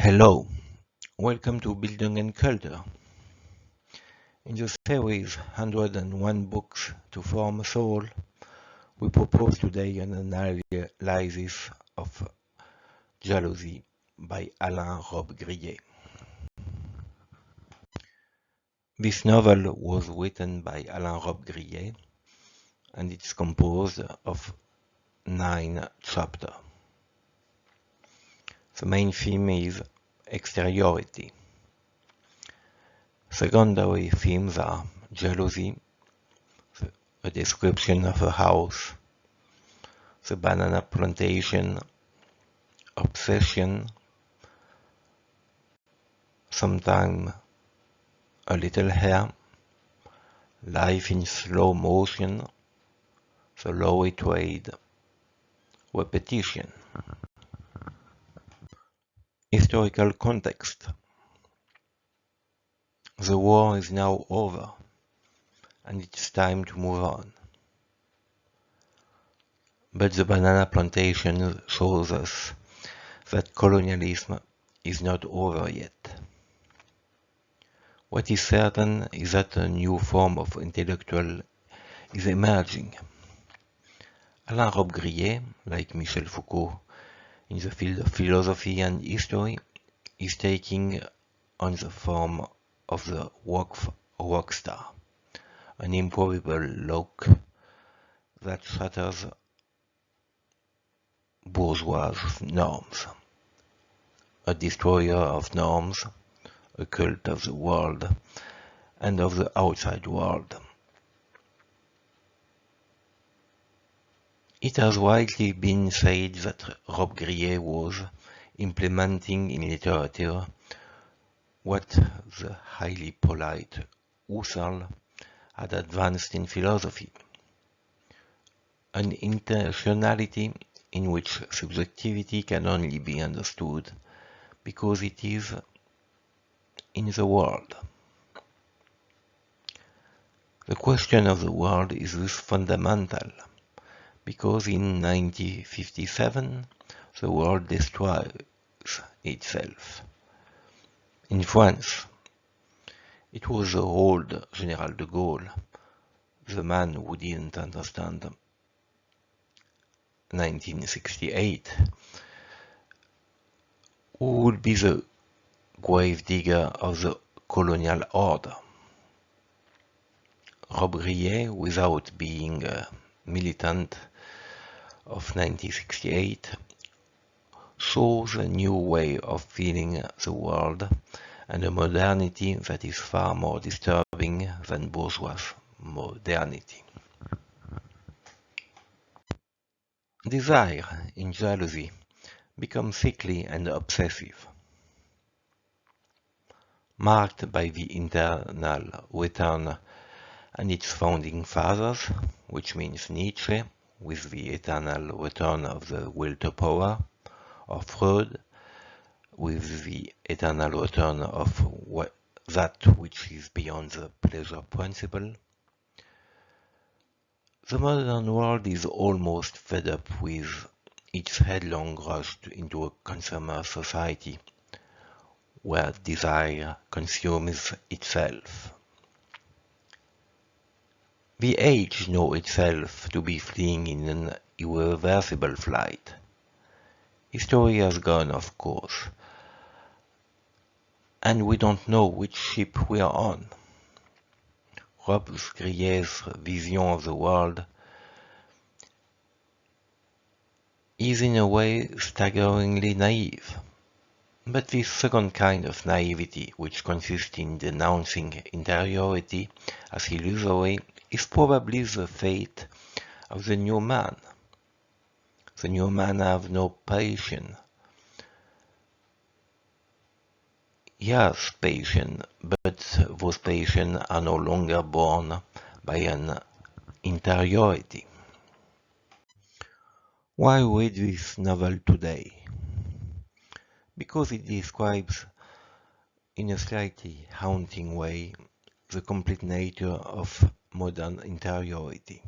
Hello, welcome to Bildung and Culture. In the series 101 Books to Form a Soul, we propose today an analysis of Jealousy by Alain Robbe Grillet. This novel was written by Alain Robbe Grillet and it's composed of 9 chapters. The main theme is exteriority. Secondary themes are jealousy, a description of a house, the banana plantation, obsession, sometimes a little hair, life in slow motion, the low trade, repetition. Historical context. The war is now over, and it's time to move on. But the banana plantation shows us that colonialism is not over yet. What is certain is that a new form of intellectual is emerging. Alain Robbe Grillet, like Michel Foucault in the field of philosophy and history, is taking on the form of the rock star, an improbable look that shatters bourgeois norms, a destroyer of norms, a cult of the world and of the outside world. It has widely been said that Robbe Grillet was implementing in literature what the highly polite Husserl had advanced in philosophy, an intentionality in which subjectivity can only be understood because it is in the world. The question of the world is thus fundamental, because in 1957 the world destroys itself. In France, it was the old General de Gaulle, the man who didn't understand 1968, who would be the gravedigger of the colonial order. Robbe Grillet, without being a militant of 1968, shows a new way of feeling the world and a modernity that is far more disturbing than bourgeois modernity. Desire in jealousy becomes sickly and obsessive, marked by the internal return and its founding fathers, which means Nietzsche, with the eternal return of the will to power, or Freud, with the eternal return of that which is beyond the pleasure principle. The modern world is almost fed up with its headlong rush into a consumer society, where desire consumes itself. The age knows itself to be fleeing in an irreversible flight. History has gone, of course, and we don't know which ship we are on. Robbe Grillet's vision of the world is in a way staggeringly naive. But this second kind of naivety, which consists in denouncing interiority as illusory, is probably the fate of the new man. The new man has no patience. He has patience, but those patients are no longer born by an interiority. Why read this novel today? Because it describes in a slightly haunting way the complete nature of modern interiority.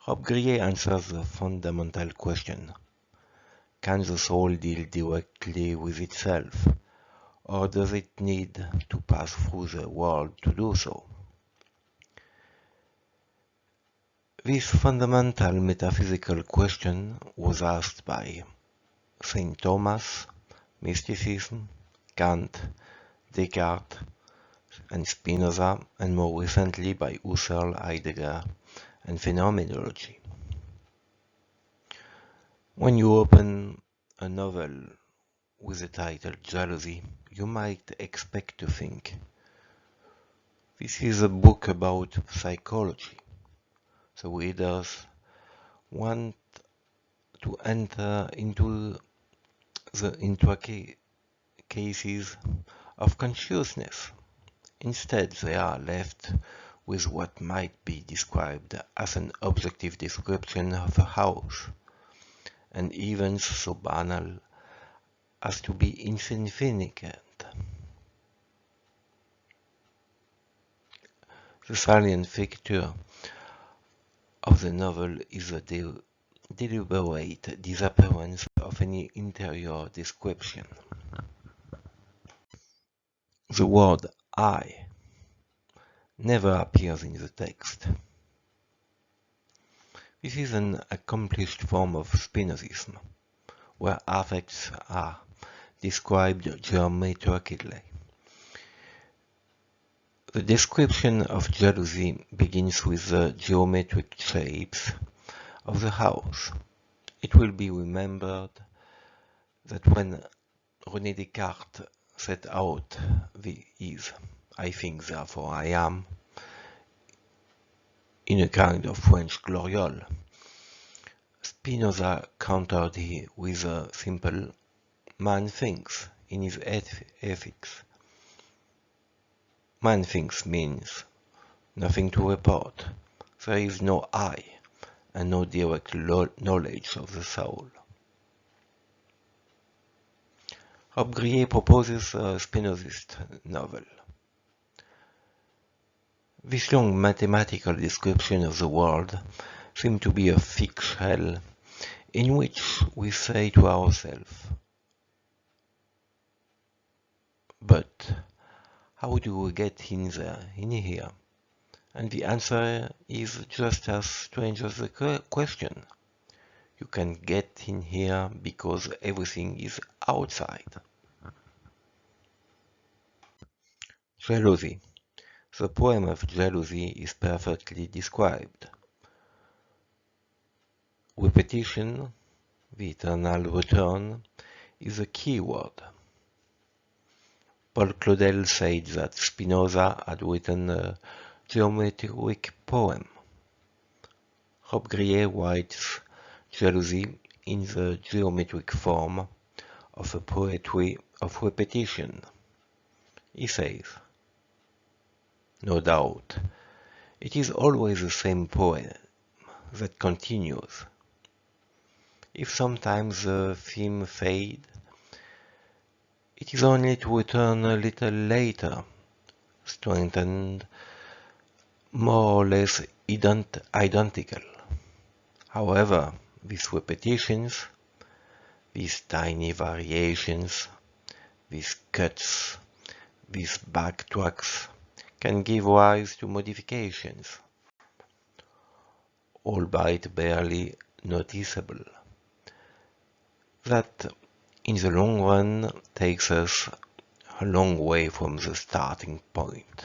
Robbe Grillet answers the fundamental question: can the soul deal directly with itself, or does it need to pass through the world to do so? This fundamental metaphysical question was asked by St. Thomas, mysticism, Kant, Descartes, and Spinoza, and more recently by Husserl, Heidegger, and phenomenology. When you open a novel with the title Jealousy, you might expect to think, this is a book about psychology. The readers want to enter into the intricate cases of consciousness. Instead, they are left with what might be described as an objective description of a house, and events so banal as to be insignificant. The salient feature of the novel is the deliberate disappearance of any interior description. The word I never appears in the text. This is an accomplished form of Spinozism, where affects are described geometrically. The description of jealousy begins with the geometric shapes of the house. It will be remembered that when René Descartes set out his I think therefore I am in a kind of French gloriole, Spinoza countered with a simple man thinks in his ethics. Man thinks means nothing to report. There is no I and no direct knowledge of the soul. Robbe Grillet proposes a Spinozist novel. This long mathematical description of the world seems to be a thick shell in which we say to ourselves, but how do we get in here? And the answer is just as strange as the question. You can get in here because everything is outside. Jealousy. The poem of jealousy is perfectly described. Repetition, the eternal return, is a key word. Paul Claudel said that Spinoza had written a geometric poem. Robbe Grillet writes jealousy in the geometric form of a poetry of repetition. He says, no doubt, it is always the same poem that continues. If sometimes the theme fades, it is only to return a little later, strengthened, more or less identical. However, these repetitions, these tiny variations, these cuts, these backtracks can give rise to modifications, albeit barely noticeable, that in the long run takes us a long way from the starting point.